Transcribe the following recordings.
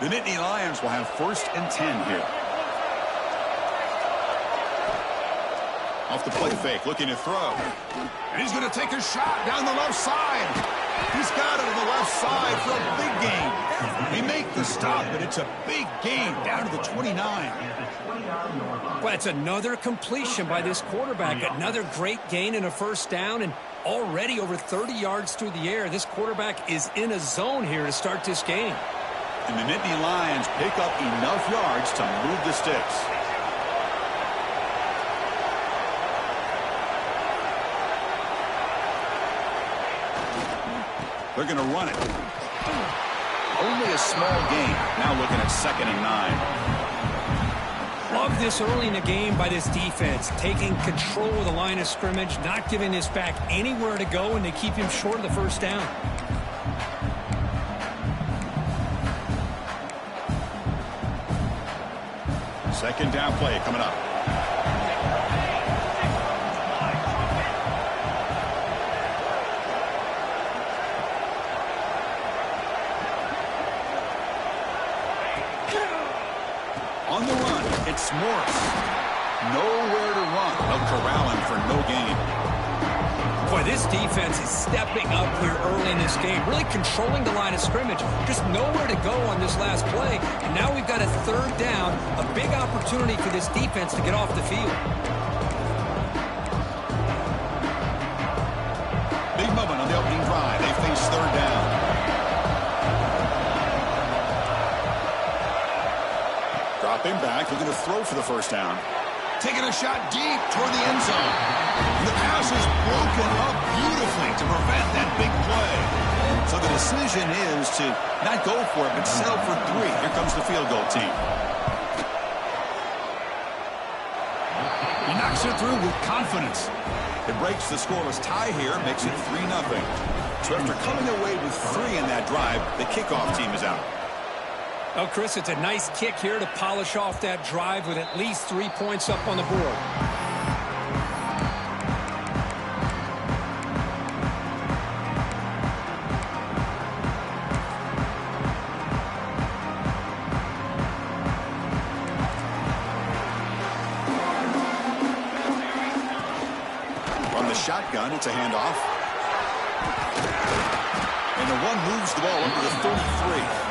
The Nittany Lions will have 1st and 10 here. Off the play fake, looking to throw. And he's going to take a shot down the left side. He's got it on the left side for a big gain. They make the stop, but it's a big gain down to the 29. Well, it's another completion by this quarterback. Another great gain and a 1st down, and already over 30 yards through the air. This quarterback is in a zone here to start this game. And the Nittany Lions pick up enough yards to move the sticks. They're going to run it. Only a small gain. Now looking at 2nd and 9. Love this early in the game by this defense. Taking control of the line of scrimmage, not giving this back anywhere to go, and they keep him short of the 1st down. Second down play coming up. On the run, it's Morris. Nowhere to run. They'll corral him for no gain. Boy, this defense is stepping up here early in this game, really controlling the line of scrimmage. Just nowhere to go on this last play. And now we've got a 3rd down, a big opportunity for this defense to get off the field. Big moment on the opening drive. They face 3rd down. Dropping back, looking to throw for the 1st down. Taking a shot deep toward the end zone. And the pass is broken up beautifully to prevent that big play. So the decision is to not go for it, but settle for 3. Here comes the field goal team. He knocks it through with confidence. It breaks the scoreless tie here, makes it 3-0. So after coming away with 3 in that drive, the kickoff team is out. Oh, Chris, it's a nice kick here to polish off that drive with at least 3 points up on the board. From the shotgun, it's a handoff. And the one moves the ball over the 33.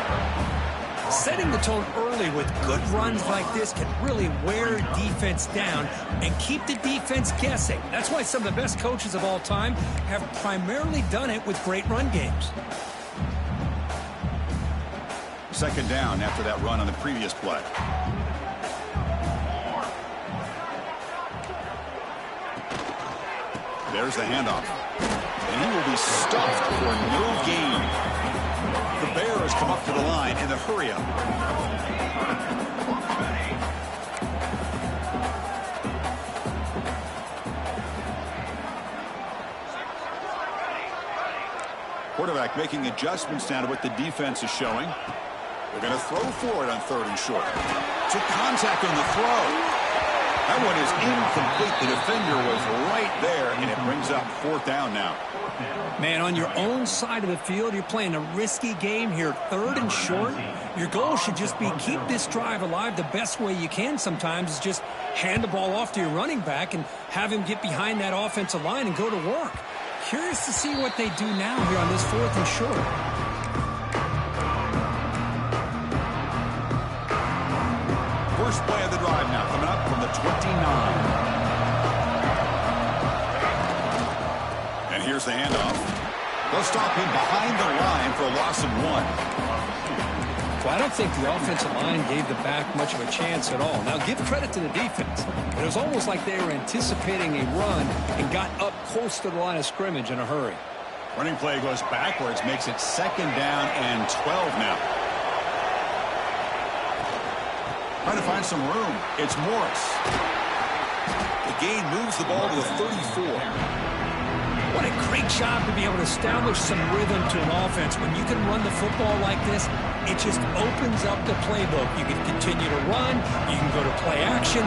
Setting the tone early with good runs like this can really wear defense down and keep the defense guessing. That's why some of the best coaches of all time have primarily done it with great run games. 2nd down after that run on the previous play. There's the handoff. And he will be stuffed for no gain. The Bears come up to the line in the hurry-up. Quarterback making adjustments now to what the defense is showing. They're going to throw for it on 3rd and short. Took contact on the throw. That one is incomplete. The defender was right there, and it brings up 4th down now. Man, on your own side of the field, you're playing a risky game here. 3rd and short. Your goal should just be keep this drive alive the best way you can sometimes is just hand the ball off to your running back and have him get behind that offensive line and go to work. Curious to see what they do now here on this 4th and short. First play of the drive now coming up from the 29. And here's the handoff. They'll stop him behind the line for a loss of 1. Well, I don't think the offensive line gave the back much of a chance at all. Now, give credit to the defense. It was almost like they were anticipating a run and got up close to the line of scrimmage in a hurry. Running play goes backwards, makes it 2nd down and 12 now. Trying to find some room. It's Morris. The gain moves the ball to the 34. What a great job to be able to establish some rhythm to an offense. When you can run the football like this, it just opens up the playbook. You can continue to run. You can go to play action.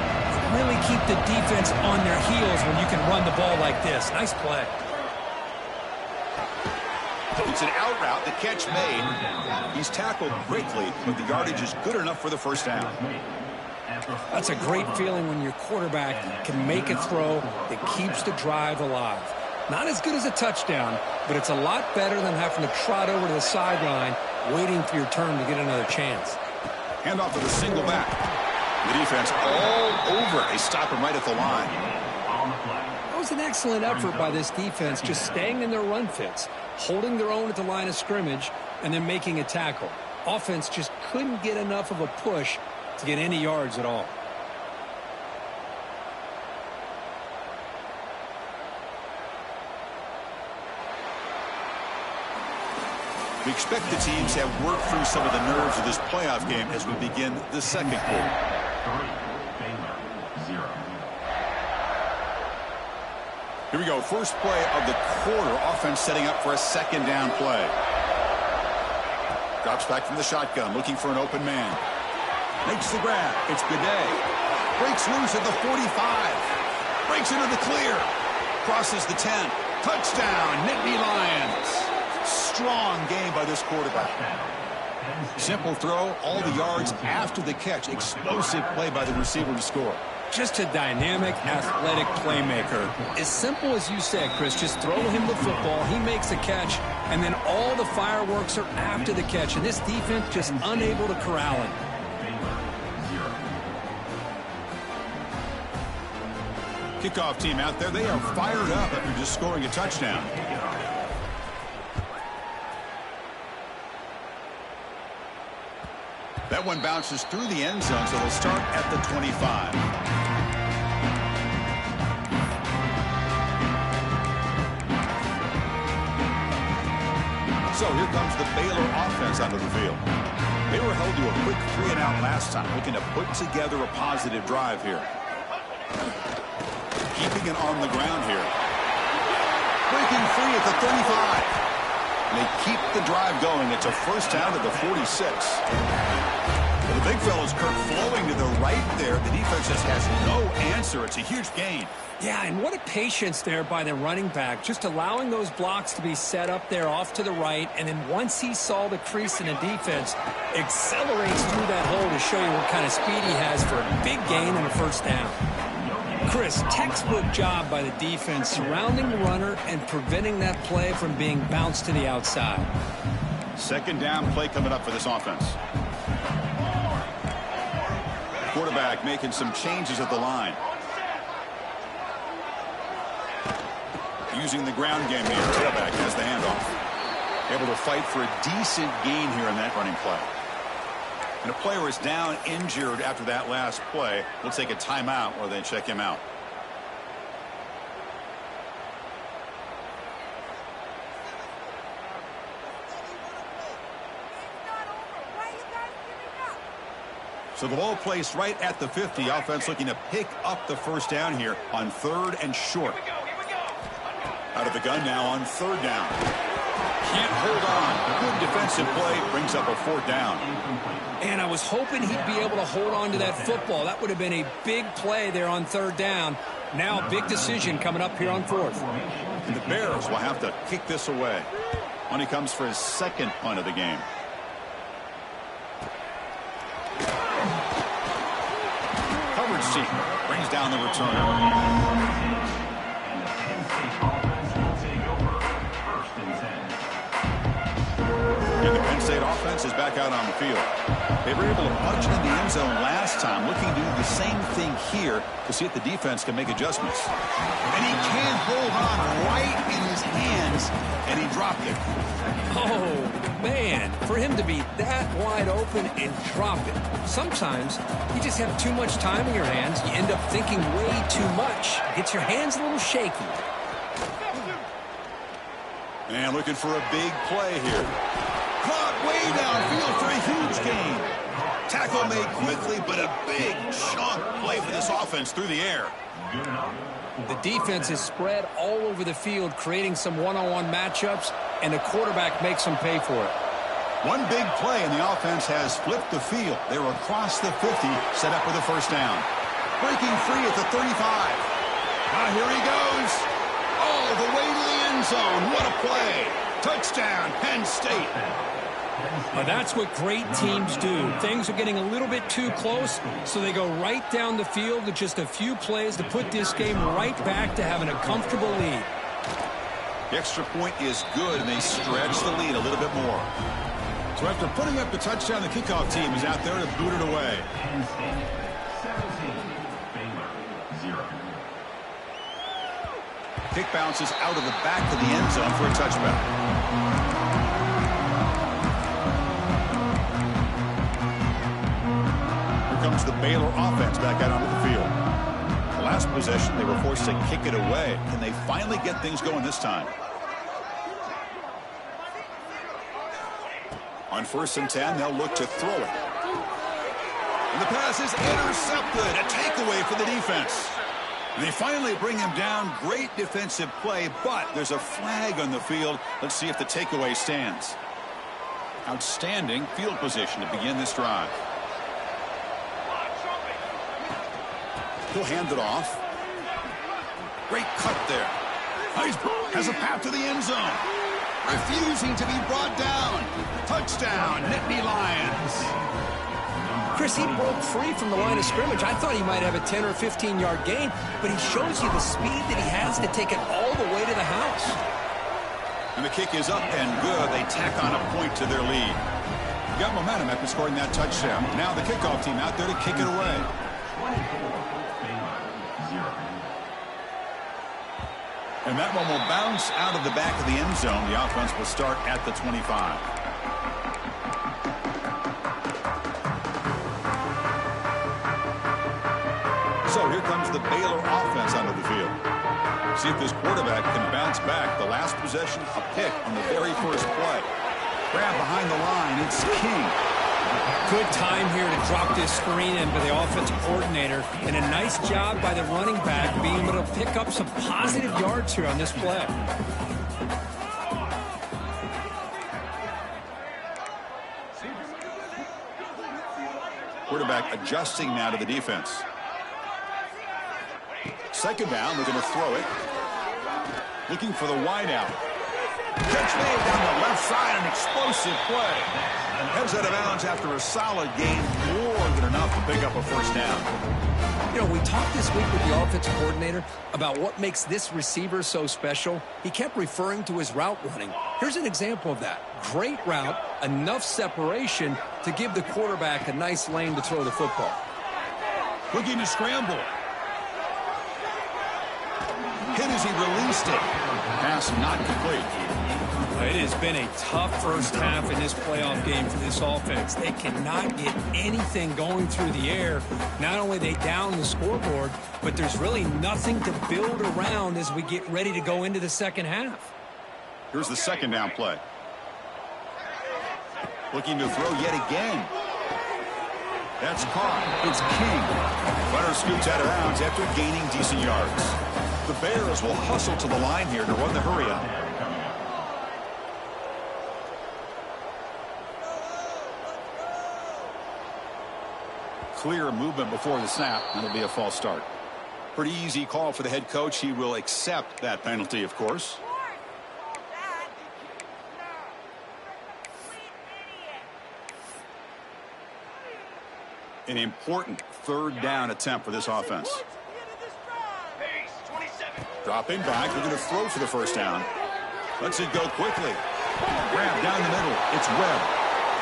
Really keep the defense on their heels when you can run the ball like this. Nice play. It's an out route, the catch made. He's tackled quickly, but the yardage is good enough for the first down. That's a great feeling when your quarterback can make a throw that keeps the drive alive. Not as good as a touchdown, but it's a lot better than having to trot over to the sideline waiting for your turn to get another chance. Hand off to the single back. The defense all over. They stop him right at the line. That was an excellent effort by this defense, just staying in their run fits, holding their own at the line of scrimmage, and then making a tackle. Offense just couldn't get enough of a push to get any yards at all. We expect the teams to have worked through some of the nerves of this playoff game as we begin the second quarter. Here we go. First play of the quarter. Offense setting up for a second down play. Drops back from the shotgun, looking for an open man. Makes the grab. It's Goudet. Breaks loose at the 45. Breaks into the clear. Crosses the 10. Touchdown, Nittany Lions. Strong game by this quarterback. Simple throw, all the yards after the catch. Explosive play by the receiver to score. Just a dynamic, athletic playmaker. As simple as you said, Chris, just throw him the football, he makes a catch, and then all the fireworks are after the catch, and this defense just unable to corral him. Kickoff team out there, they are fired up after just scoring a touchdown. That one bounces through the end zone, so they'll start at the 25. So here comes the Baylor offense onto the field. They were held to a quick 3-and-out last time, looking to put together a positive drive here. Keeping it on the ground here. Breaking free at the 35. And they keep the drive going. It's a first down to the 46. Well, the big fella's Kirk flowing to the right there. The defense just has no answer. It's a huge gain. Yeah, and what a patience there by the running back, just allowing those blocks to be set up there off to the right, and then once he saw the crease in the defense, accelerates through that hole to show you what kind of speed he has for a big gain and a first down. Chris, textbook job by the defense surrounding the runner and preventing that play from being bounced to the outside. Second down play coming up for this offense. Quarterback making some changes at the line. Using the ground game here. Tailback has the handoff. Able to fight for a decent gain here in that running play. And a player is down injured after that last play. We'll take a timeout or then check him out. So the ball placed right at the 50. Offense looking to pick up the first down here on 3rd and short. Out of the gun now on 3rd down. Can't hold on. Good defensive play brings up a 4th down. And I was hoping he'd be able to hold on to that football. That would have been a big play there on 3rd down. Now a big decision coming up here on 4th. And the Bears will have to kick this away when he comes for his second punt of the game. Coverage team brings down the return. And the Penn State offense is back out on the field. They were able to punch in the end zone last time, looking to do the same thing here to see if the defense can make adjustments. And he can't hold on right in his hands, and he dropped it. Oh, man, for him to be that wide open and drop it. Sometimes you just have too much time in your hands. You end up thinking way too much. Gets your hands a little shaky. And looking for a big play here. Caught way downfield for a huge gain. Tackle made quickly, but a big chunk play for this offense through the air. The defense is spread all over the field, creating some one-on-one matchups, and the quarterback makes them pay for it. One big play, and the offense has flipped the field. They're across the 50, set up with a first down. Breaking free at the 35. Now here he goes. Oh, the way to the end zone. What a play. Touchdown, Penn State. Well, that's what great teams do. Things are getting a little bit too close, so they go right down the field with just a few plays to put this game right back to having a comfortable lead. The extra point is good, and they stretch the lead a little bit more. So after putting up the touchdown, the kickoff team is out there to boot it away. Kick bounces out of the back of the end zone for a touchback. Here comes the Baylor offense back out onto the field. The last possession, they were forced to kick it away. Can they finally get things going this time? On 1st and 10, they'll look to throw it. And the pass is intercepted. A takeaway for the defense. And they finally bring him down. Great defensive play, but there's a flag on the field. Let's see if the takeaway stands. Outstanding field position to begin this drive. He'll hand it off. Great cut there. Has a path to the end zone. Refusing to be brought down. Touchdown, Nittany Lions. Chris, he broke free from the line of scrimmage. I thought he might have a 10 or 15-yard gain, but he shows you the speed that he has to take it all the way to the house. And the kick is up and good. They tack on a point to their lead. Got momentum after scoring that touchdown. Now the kickoff team out there to kick it away. And that one will bounce out of the back of the end zone. The offense will start at the 25. So here comes the Baylor offense onto the field. See if this quarterback can bounce back. The last possession, a pick on the very first play. Grab behind the line. It's King. Good time here to drop this screen in for the offensive coordinator. And a nice job by the running back being able to pick up some positive yards here on this play. Quarterback adjusting now to the defense. Second down, they're going to throw it. Looking for the wideout. Catch made down the left side, an explosive play. And heads out of bounds after a solid gain, more than enough to pick up a first down. You know, we talked this week with the offensive coordinator about what makes this receiver so special. He kept referring to his route running. Here's an example of that. Great route, enough separation to give the quarterback a nice lane to throw the football. Looking to scramble. Hit as he released it. Pass not complete. It has been a tough first half in this playoff game for this offense. They cannot get anything going through the air. Not only they down the scoreboard, but there's really nothing to build around as we get ready to go into the second half. Here's the second down play. Looking to throw yet again. That's caught. It's King. Runner scoots out of bounds after gaining decent yards. The Bears will hustle to the line here to run the hurry up. Clear movement before the snap. That'll be a false start. Pretty easy call for the head coach. He will accept that penalty, of course. An important third down attempt for this offense. Dropping back, they're going to throw for the first down. Lets it go quickly. Grab down the middle. It's Webb.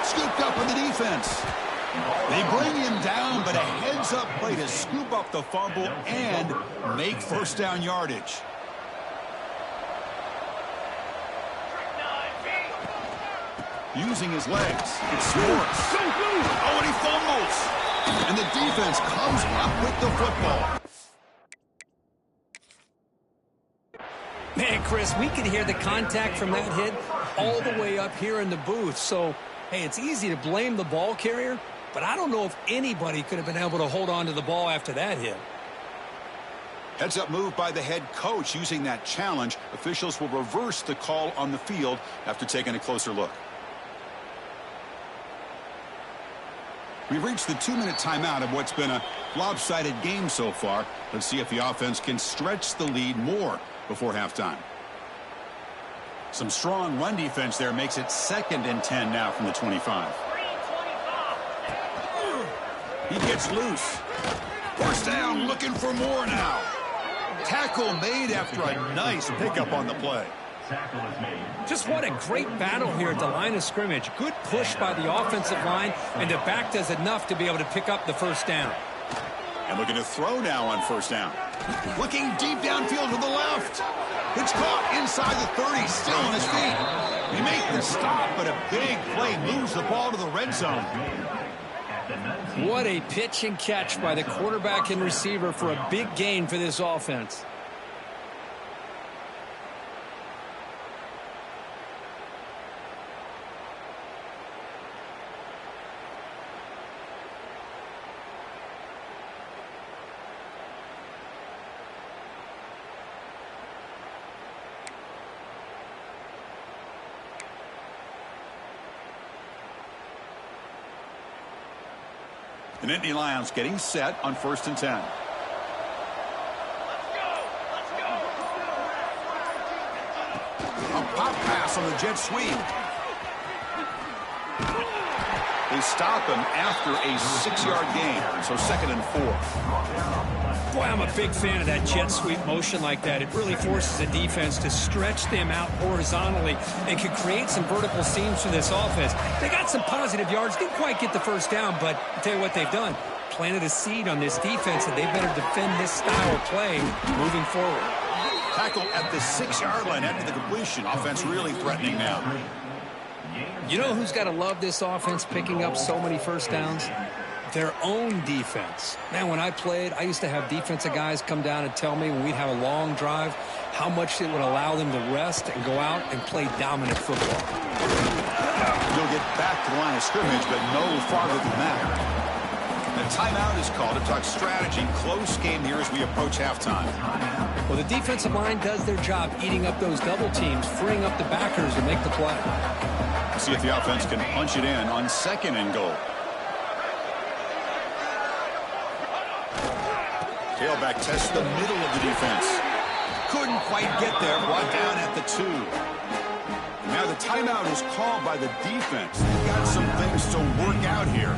Scooped up on the defense. They bring him down, but a heads-up play to scoop up the fumble and make first down yardage. Using his legs. It's Schwartz. Oh, and he fumbles. And the defense comes up with the football. Man, Chris, we could hear the contact from that hit all the way up here in the booth. So, hey, it's easy to blame the ball carrier, but I don't know if anybody could have been able to hold on to the ball after that hit. Heads up move by the head coach using that challenge. Officials will reverse the call on the field after taking a closer look. We've reached the 2-minute timeout of what's been a lopsided game so far. Let's see if the offense can stretch the lead more before halftime. Some strong run defense there makes it 2nd and 10 now from the 25. He gets loose. First down, looking for more now. Tackle made after a nice pickup on the play. Just what a great battle here at the line of scrimmage. Good push by the offensive line, and the back does enough to be able to pick up the first down. And looking to throw now on first down. Looking deep downfield to the left. It's caught inside the 30, still on his feet. He makes the stop, but a big play moves the ball to the red zone. What a pitch and catch by the quarterback and receiver for a big gain for this offense. The Nittany Lions getting set on 1st and 10. Let's go. A pop pass on the jet sweep. They stop him after a 6-yard gain, so 2nd and 4. Boy, I'm a big fan of that jet sweep motion like that. It really forces the defense to stretch them out horizontally and can create some vertical seams for this offense. They got some positive yards. Didn't quite get the first down, but I'll tell you what they've done. Planted a seed on this defense, and they better defend this style of play moving forward. Tackle at the 6-yard line after the completion. Offense really threatening now. You know who's got to love this offense picking up so many first downs? Their own defense. Man, when I played, I used to have defensive guys come down and tell me when we'd have a long drive how much it would allow them to rest and go out and play dominant football. You'll get back to the line of scrimmage, but no farther than that. The timeout is called to talk strategy. Close game here as we approach halftime. Well, the defensive line does their job eating up those double teams, freeing up the backers to make the play. See if the offense can punch it in on 2nd and goal. Tailback tests the middle of the defense. Couldn't quite get there. Brought down at the 2. Now the timeout is called by the defense. They've got some things to work out here.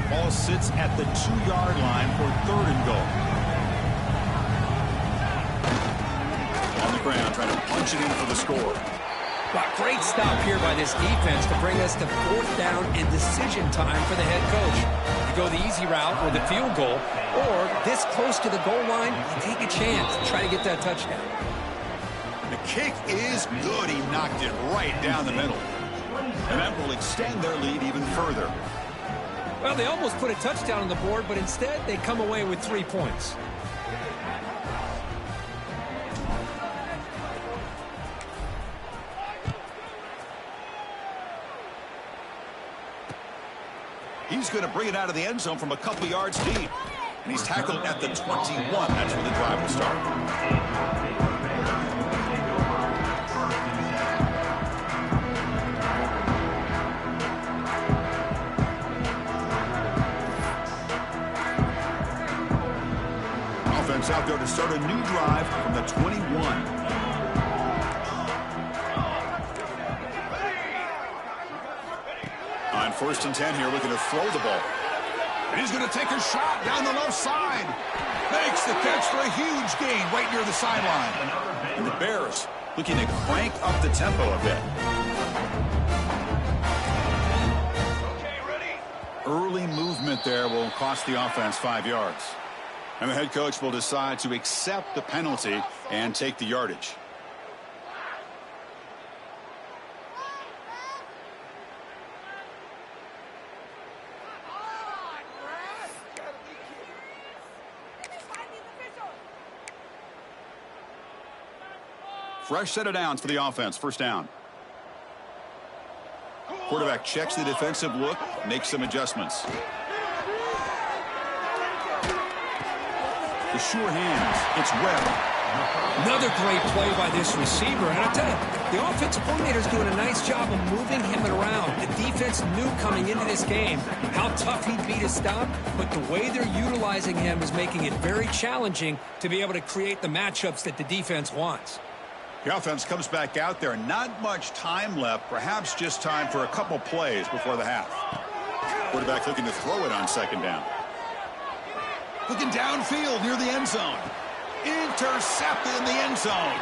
Ball sits at the 2-yard line for 3rd and goal. On the ground, trying to punch it in for the score. Wow, great stop here by this defense to bring us to 4th down and decision time for the head coach. You go the easy route or the field goal, or this close to the goal line, you take a chance to try to get that touchdown. The kick is good. He knocked it right down the middle. And that will extend their lead even further. Well, they almost put a touchdown on the board, but instead they come away with 3 points. He's going to bring it out of the end zone from a couple yards deep. And he's tackled at the 21. That's where the drive will start. Offense out there to start a new drive from the 21. On 1st and 10 here, looking to throw the ball. And he's going to take a shot down the left side. Makes the catch for a huge gain right near the sideline. And the Bears looking to crank up the tempo a bit. Okay, ready? Early movement there will cost the offense 5 yards. And the head coach will decide to accept the penalty and take the yardage. Fresh set of downs for the offense. 1st down. Quarterback checks the defensive look, makes some adjustments. The sure hands. It's Webb. Another great play by this receiver. And I'll tell you, the offensive coordinator's doing a nice job of moving him around. The defense knew coming into this game how tough he'd be to stop, but the way they're utilizing him is making it very challenging to be able to create the matchups that the defense wants. The offense comes back out there. Not much time left. Perhaps just time for a couple plays before the half. Quarterback looking to throw it on second down. Looking downfield near the end zone. Intercepted in the end zone.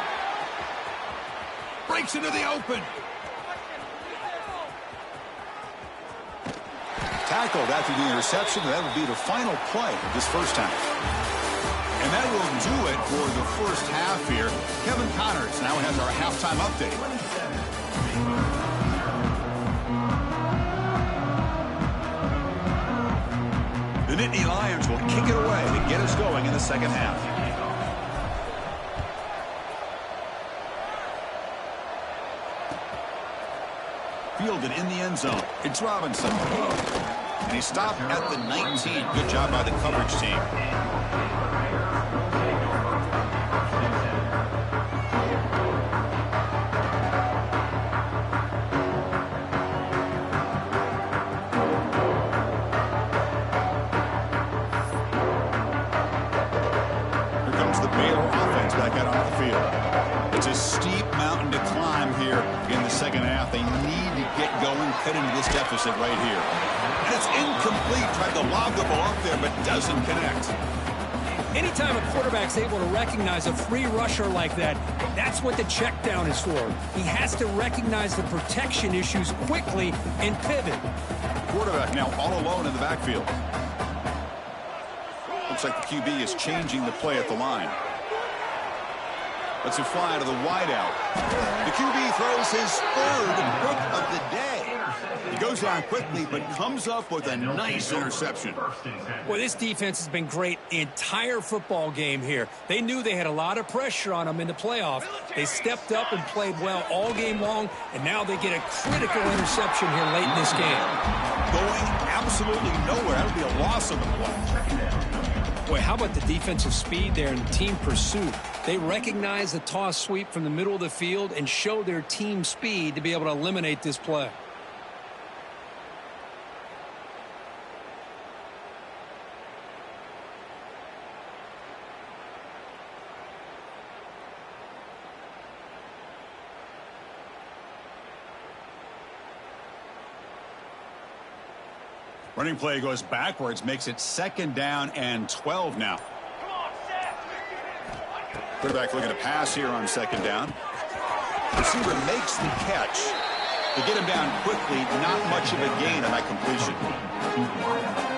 Breaks into the open. Tackled after the interception. That would be the final play of this first half. And that will do it for the first half here. Kevin Connors now has our halftime update. The Nittany Lions will kick it away to get us going in the second half. Fielded in the end zone. It's Robinson. And he stopped at the 19. Good job by the coverage team. Here comes the Baylor offense back out on the field. It's a steep mountain to climb here in the second half. They need to get going, cut into this deficit right here. And it's incomplete. Tried to lob the ball up there, but doesn't connect. Anytime a quarterback's able to recognize a free rusher like that, that's what the check down is for. He has to recognize the protection issues quickly and pivot. Quarterback now all alone in the backfield. Looks like the QB is changing the play at the line. Let's it fly to the wideout. The QB throws his third pick of the day. He goes down quickly, but comes up with a nice interception. Well, this defense has been great the entire football game here. They knew they had a lot of pressure on them in the playoff. They stepped up and played well all game long, and now they get a critical interception here late in this game. Going absolutely nowhere. That would be a loss of the play. Boy, how about the defensive speed there and team pursuit? They recognize the toss sweep from the middle of the field and show their team speed to be able to eliminate this play. Running play goes backwards, makes it second down and 12 now. Quarterback looking to pass here on second down. Receiver makes the catch. To get him down quickly, not much of a gain on that completion.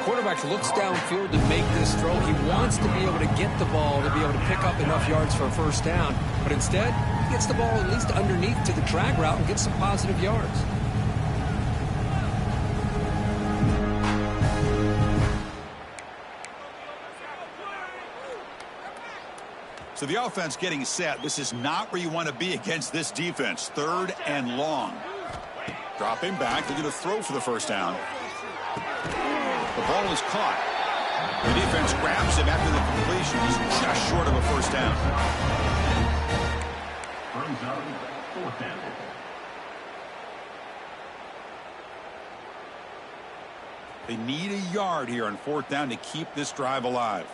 Quarterback looks downfield to make this throw. He wants to be able to get the ball to be able to pick up enough yards for a first down. But instead, he gets the ball at least underneath to the drag route and gets some positive yards. So the offense getting set. This is not where you want to be against this defense. Third and long. Dropping back. They're going to throw for the first down. The ball is caught. The defense grabs him after the completion. He's just short of a first down. They need a yard here on fourth down to keep this drive alive.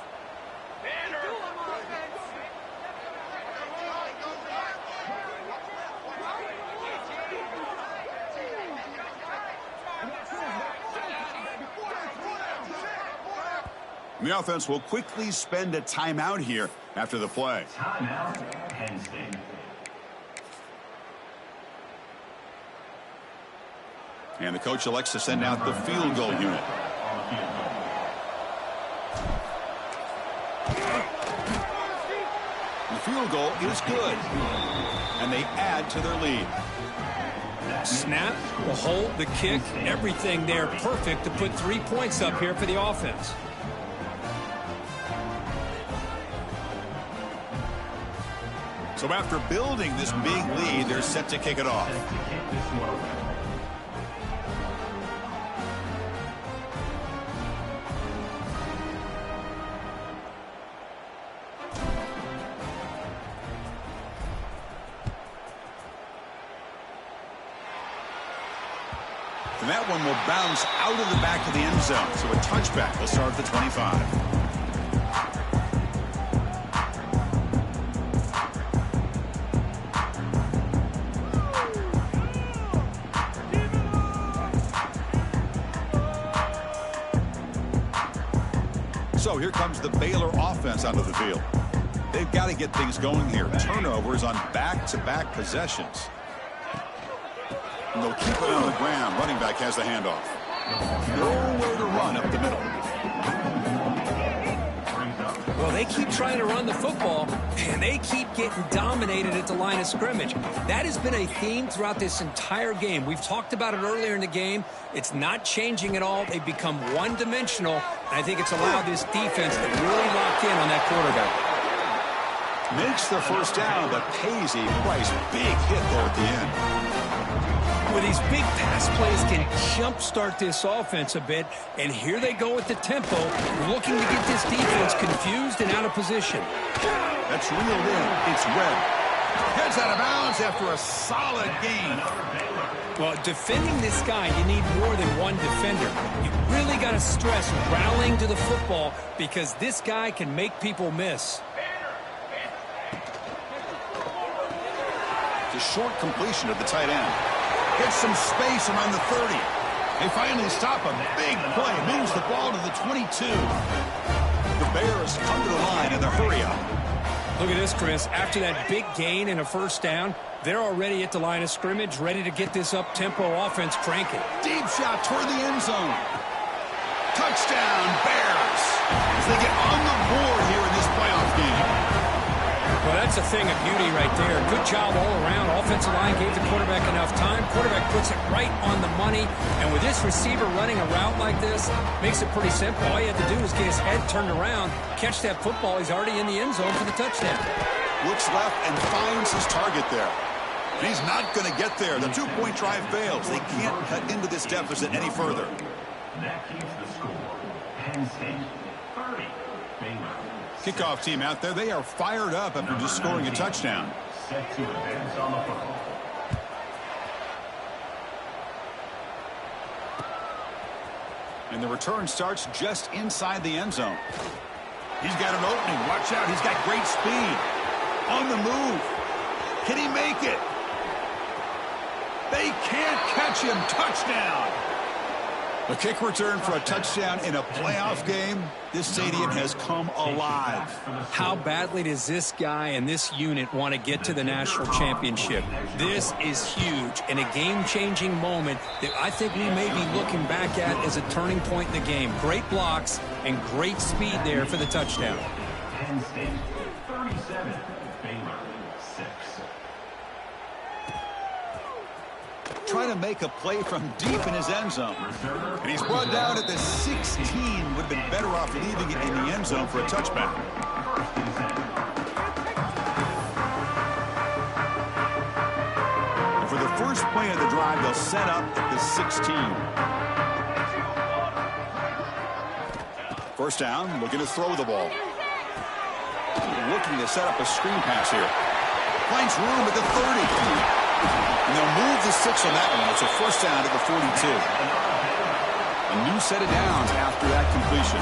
The offense will quickly spend a timeout here after the play. Timeout, Penn State. And the coach elects to send out the field goal unit. The field goal is good. And they add to their lead. Snap, the hold, the kick, everything there perfect to put 3 points up here for the offense. So after building this big lead, they're set to kick it off. And that one will bounce out of the back of the end zone. So a touchback will start at the 25. So here comes the Baylor offense onto the field. They've got to get things going here. Turnovers on back-to-back possessions. And they'll keep it on the ground. Running back has the handoff. Nowhere to run up the middle. Well, they keep trying to run the football, and they keep getting dominated at the line of scrimmage. That has been a theme throughout this entire game. We've talked about it earlier in the game. It's not changing at all. They've become one-dimensional, and I think it's allowed this defense to really lock in on that quarterback. Makes the first down, but pays a price. Big hit there at the end. Well, these big pass plays can jumpstart this offense a bit, and here they go with the tempo, looking to get this defense confused and out of position. That's reeled in. It's red. Heads out of bounds after a solid gain. Well, defending this guy, you need more than one defender. You really got to stress rallying to the football because this guy can make people miss. It's a short completion of the tight end. Gets some space around the 30. They finally stop a big play. Moves the ball to the 22. The Bears come to the line in the hurry up. Look at this, Chris. After that big gain and a first down, they're already at the line of scrimmage, ready to get this up-tempo offense cranking. Deep shot toward the end zone. Touchdown, Bears. As they get on the board here in this playoff game. Well, that's a thing of beauty right there. Good job all around. Offensive line gave the quarterback enough time. Quarterback puts it right on the money. And with this receiver running a route like this, makes it pretty simple. All you have to do is get his head turned around, catch that football. He's already in the end zone for the touchdown. Looks left and finds his target there. And he's not going to get there. The two-point try fails. They can't cut into this deficit any further. That keeps the score. Penn State 30. Baylor. Kickoff team out there. They are fired up after just scoring a touchdown. Set to advance on the football. And the return starts just inside the end zone. He's got an opening. Watch out. He's got great speed. On the move. Can he make it? They can't catch him. Touchdown. A kick return for a touchdown in a playoff game. This stadium has come alive. How badly does this guy and this unit want to get to the national championship? This is huge and a game-changing moment that I think we may be looking back at as a turning point in the game. Great blocks and great speed there for the touchdown. Penn State 37. Baylor 6. Trying to make a play from deep in his end zone. And he's brought down at the 16. Would have been better off leaving it in the end zone for a touchback. And for the first play of the drive, they'll set up at the 16. First down, looking to throw the ball. Looking to set up a screen pass here. Finds room at the 30. And they'll move the 6 on that one. It's a first down at the 42. A new set of downs after that completion.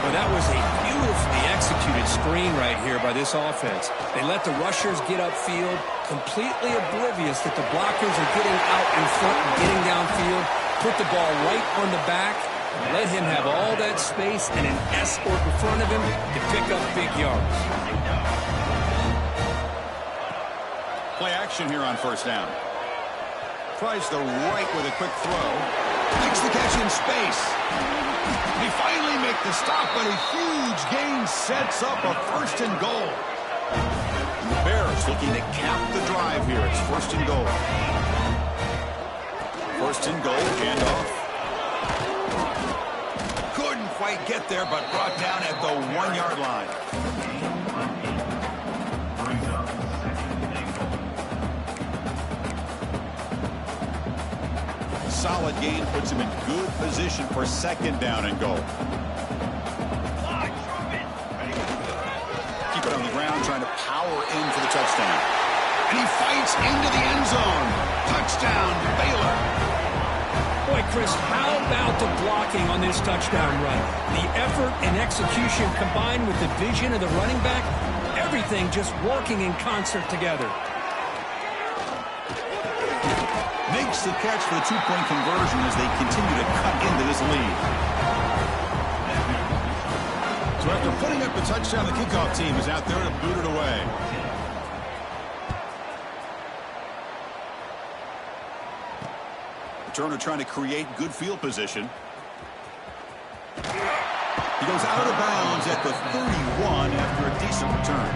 Well, that was a beautifully executed screen right here by this offense. They let the rushers get upfield, completely oblivious that the blockers are getting out in front and getting downfield. Put the ball right on the back. Let him have all that space and an escort in front of him to pick up big yards. Play action here on first down. Tries the right with a quick throw. Makes the catch in space. They finally make the stop, but a huge gain sets up a first and goal. And the Bears looking to cap the drive here. It's first and goal. First and goal, handoff. Couldn't quite get there, but brought down at the 1-yard line. Solid gain puts him in good position for second down and goal. Keep it on the ground, trying to power in for the touchdown. And he fights into the end zone. Touchdown, Baylor. Boy, Chris, how about the blocking on this touchdown run? The effort and execution combined with the vision of the running back, everything just working in concert together. Makes the catch for the two-point conversion as they continue to cut into this lead. So after putting up the touchdown, the kickoff team is out there to boot it away. Returner trying to create good field position. He goes out of bounds at the 31 after a decent return.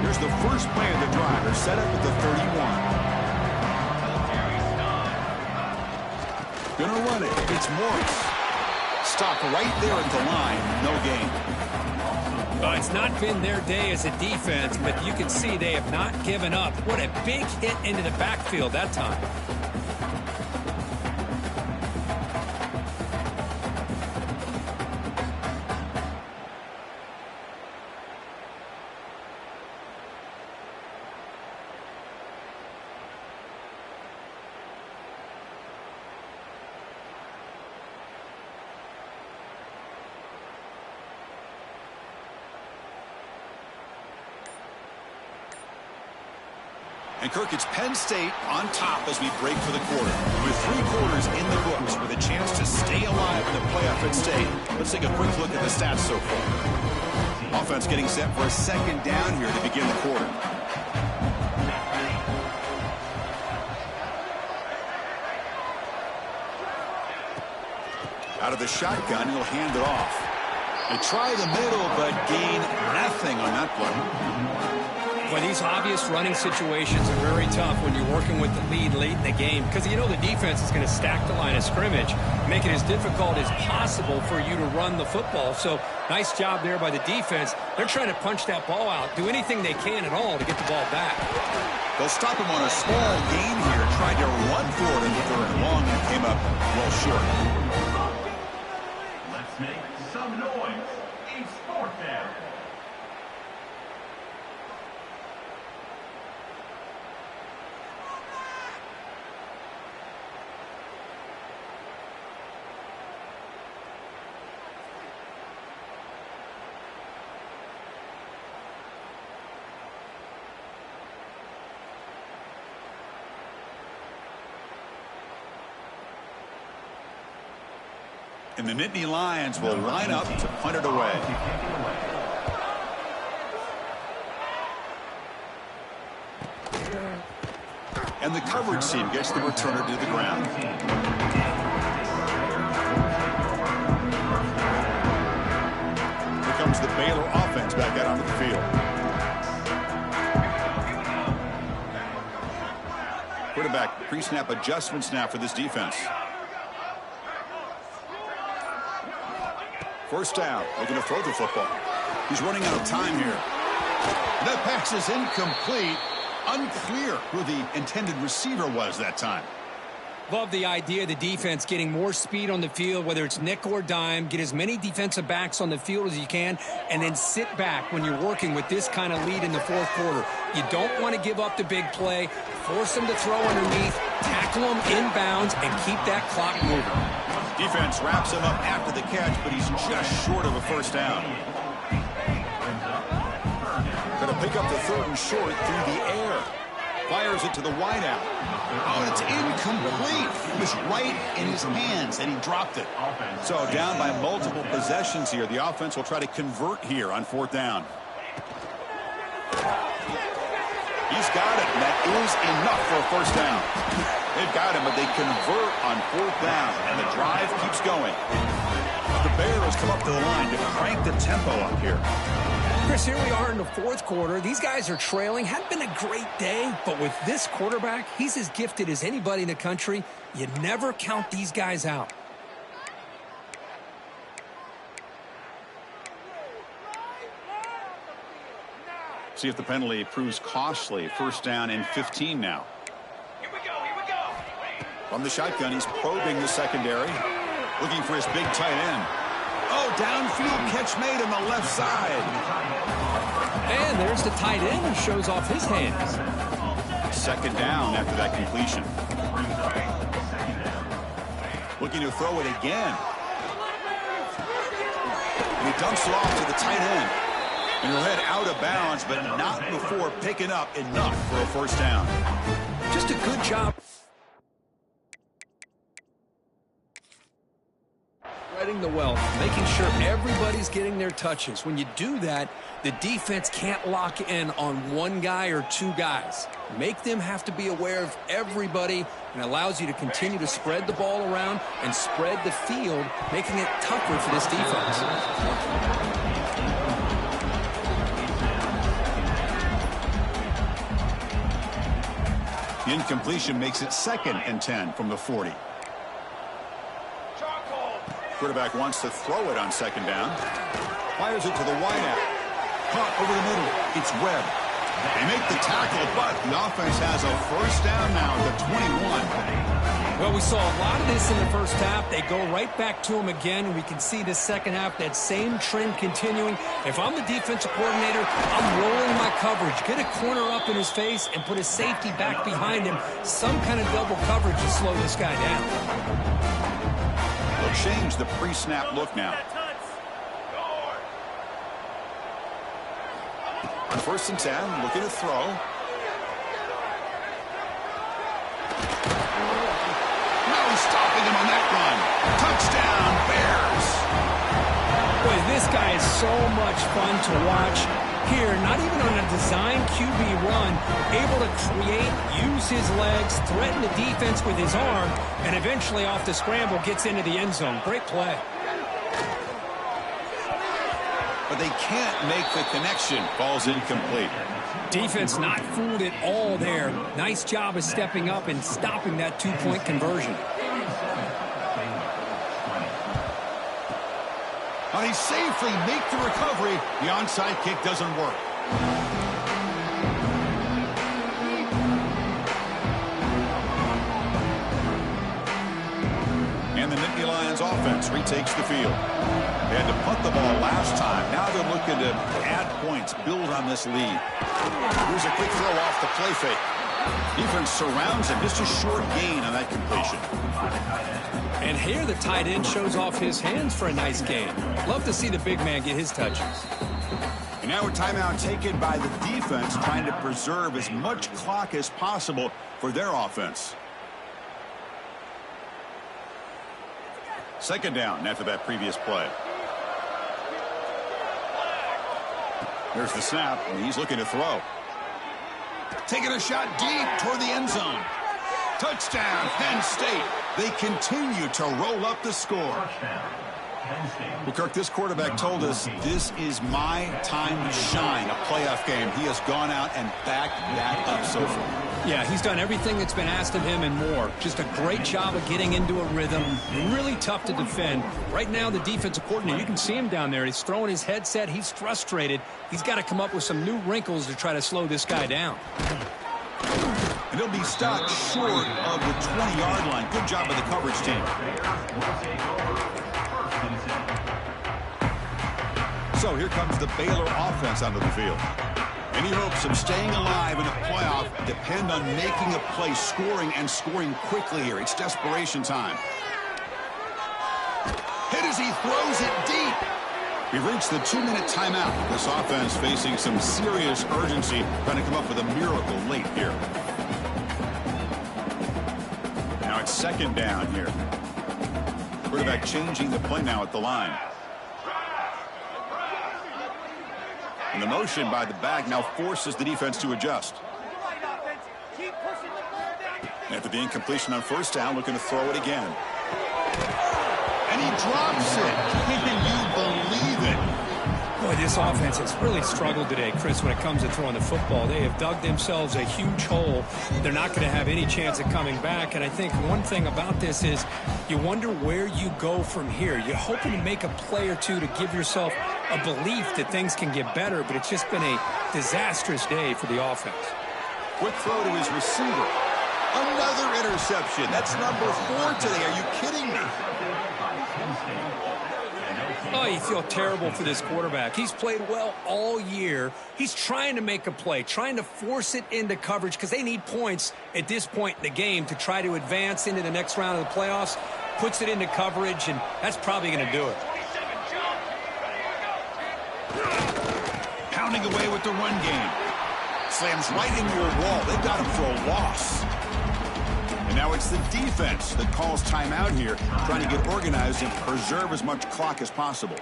Here's the first play of the drive. They're set up at the 31. Gonna run it. It's Morris. Stop right there at the line. No gain. It's not been their day as a defense, but you can see they have not given up. What a big hit into the backfield that time. And Kirk, it's Penn State on top as we break for the quarter. With 3 quarters in the books with a chance to stay alive in the playoff at stake. Let's take a quick look at the stats so far. Offense getting set for a second down here to begin the quarter. Out of the shotgun, he'll hand it off. They try the middle, but gain nothing on that play. Well, these obvious running situations are very tough when you're working with the lead late in the game because you know the defense is going to stack the line of scrimmage, make it as difficult as possible for you to run the football. So nice job there by the defense. They're trying to punch that ball out, do anything they can at all to get the ball back. They'll stop him on a small gain here, tried to run for it in the third long and came up well short. Let's make some noise. It's fourth down. And the Nittany Lions will line up to punt it away. And the coverage team gets the returner to the ground. Here comes the Baylor offense back out onto the field. Quarterback pre-snap adjustments now for this defense. First down, looking to throw the football. He's running out of time here. That pass is incomplete. Unclear who the intended receiver was that time. Love the idea of the defense getting more speed on the field, whether it's nickel or dime, get as many defensive backs on the field as you can, and then sit back when you're working with this kind of lead in the fourth quarter. You don't want to give up the big play, force them to throw underneath, tackle them inbounds, and keep that clock moving. Defense wraps him up after the catch, but he's just short of a first down. Going to pick up the third and short through the air. Fires it to the wideout. Oh, it's incomplete. It was right in his hands, and he dropped it. So down by multiple possessions here. The offense will try to convert here on fourth down. He's got it, and that is enough for a first down. They've got him, but they convert on fourth down, and the drive keeps going. The Bears come up to the line to crank the tempo up here. Chris, here we are in the fourth quarter. These guys are trailing. Hadn't been a great day, but with this quarterback, he's as gifted as anybody in the country. You never count these guys out. See if the penalty proves costly. First down and 15 now. Here we go. From the shotgun, he's probing the secondary, looking for his big tight end. Oh, downfield catch made on the left side. And there's the tight end who shows off his hands. Second down after that completion. Looking to throw it again. And he dumps it off to the tight end. And he'll head out of bounds, but not before picking up enough for a first down. Just a good job. spreading the wealth, making sure everybody's getting their touches. When you do that, the defense can't lock in on one guy or two guys. Make them have to be aware of everybody, and allows you to continue to spread the ball around and spread the field, making it tougher for this defense. Incompletion makes it 2nd and 10 from the 40. Quarterback wants to throw it on 2nd down. Fires it to the wideout. Caught over the middle. It's Webb. They make the tackle, but the offense has a first down now at the 21. Well, we saw a lot of this in the first half. They go right back to him again, and we can see the second half, that same trend continuing. If I'm the defensive coordinator, I'm rolling my coverage. Get a corner up in his face and put a safety back behind him. Some kind of double coverage to slow this guy down. They'll change the pre-snap look now. On 1st and 10, looking to throw. No stopping him on that run. Touchdown, Bears. Boy, this guy is so much fun to watch. Here, not even on a design QB run, able to create, use his legs, threaten the defense with his arm, and eventually off the scramble gets into the end zone. Great play. But they can't make the connection. Ball's incomplete. Defense not fooled at all there. Nice job of stepping up and stopping that two-point conversion. Now they safely make the recovery. The onside kick doesn't work. And the Nittany Lions offense retakes the field. They had to punt the ball last time. Now they're looking to add points, build on this lead. Here's a quick throw off the play fake. Defense surrounds him. Just a short gain on that completion. And here the tight end shows off his hands for a nice gain. Love to see the big man get his touches. And now a timeout taken by the defense, trying to preserve as much clock as possible for their offense. 2nd down after that previous play. There's the snap, and he's looking to throw. Taking a shot deep toward the end zone. Touchdown, Penn State. They continue to roll up the score. Well, Kirk, this quarterback told us this is my time to shine, a playoff game. He has gone out and backed that up so far. Yeah, he's done everything that's been asked of him and more. Just a great job of getting into a rhythm. Really tough to defend. Right now, the defensive coordinator, you can see him down there. He's throwing his headset. He's frustrated. He's got to come up with some new wrinkles to try to slow this guy down. And he'll be stopped short of the 20-yard line. Good job of the coverage team. So here comes the Baylor offense onto the field. Any hopes of staying alive in a playoff depend on making a play, scoring, and scoring quickly here. It's desperation time. Hit as he throws it deep. We've reached the 2-minute timeout. This offense facing some serious urgency, trying to come up with a miracle late here. Now it's 2nd down here. Quarterback changing the play now at the line. And the motion by the back now forces the defense to adjust. After the incompletion on 1st down, looking to throw it again. And he drops it. Can you believe it? Boy, this offense has really struggled today, Chris, when it comes to throwing the football. They have dug themselves a huge hole. They're not going to have any chance of coming back. And I think one thing about this is you wonder where you go from here. You're hoping to make a play or two to give yourself a belief that things can get better, but it's just been a disastrous day for the offense. Quick throw to his receiver. Another interception. That's number 4 today. Are you kidding me? Oh, you feel terrible for this quarterback. He's played well all year. He's trying to make a play, trying to force it into coverage because they need points at this point in the game to try to advance into the next round of the playoffs. Puts it into coverage, and that's probably going to do it. Pounding away with the run game. Slams right into your wall. They've got him for a loss. And now it's the defense that calls timeout here, trying to get organized and preserve as much clock as possible.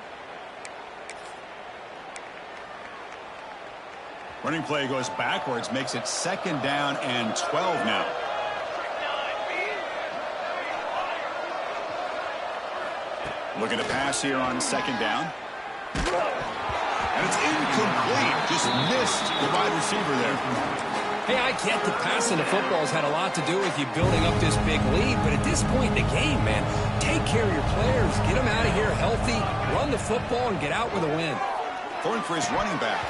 Running play goes backwards, makes it 2nd down and 12 now. Looking to pass here on 2nd down. And it's incomplete. Just missed the wide receiver there. Hey, I get that passing the football has had a lot to do with you building up this big lead, but at this point in the game, man, take care of your players. Get them out of here healthy, run the football, and get out with a win. Going for his running back.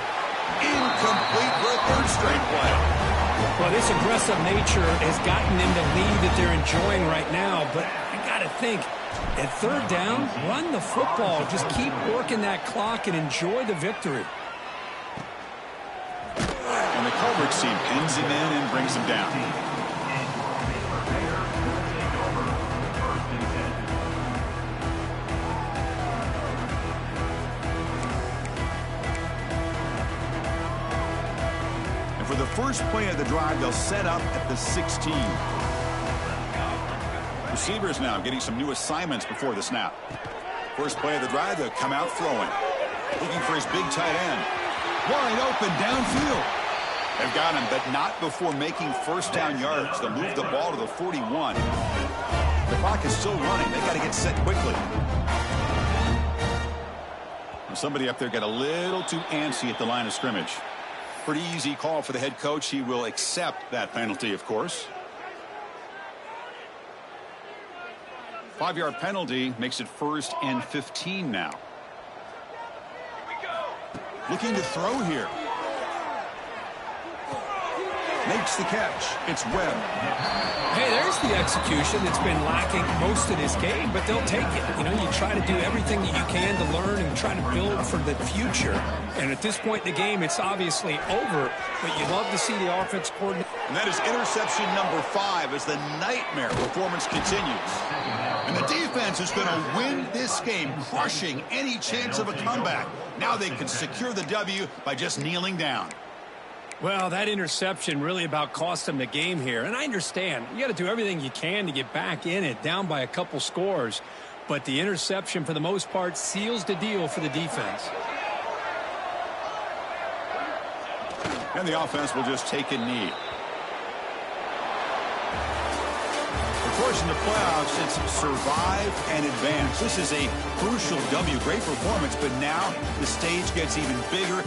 Incomplete for a 3rd straight play. Well, this aggressive nature has gotten them the lead that they're enjoying right now, but I got to think, at 3rd down, run the football. Just keep working that clock and enjoy the victory. And the coverage team pins him in and brings him down. And for the first play of the drive, they'll set up at the 16. Receivers now getting some new assignments before the snap. First play of the drive, they'll come out throwing. Looking for his big tight end. Wide open downfield. They've got him, but not before making 1st down yards. They'll move the ball to the 41. The clock is still running. They've got to get set quickly. And somebody up there got a little too antsy at the line of scrimmage. Pretty easy call for the head coach. He will accept that penalty, of course. 5-yard penalty makes it 1st and 15 now. Looking to throw here. Makes the catch. It's Webb. Hey, there's the execution that's been lacking most of this game, but they'll take it. You know, you try to do everything that you can to learn and try to build for the future. And at this point in the game, it's obviously over, but you love to see the offense coordinator. And that is interception number 5 as the nightmare performance continues. And the defense is going to win this game, crushing any chance of a comeback. Now they can secure the W by just kneeling down. Well, that interception really about cost them the game here. And I understand. You got to do everything you can to get back in it, down by a couple scores. But the interception, for the most part, seals the deal for the defense. And the offense will just take a knee. Of course, in the playoffs, it's survive and advance. This is a crucial W. Great performance, but now the stage gets even bigger.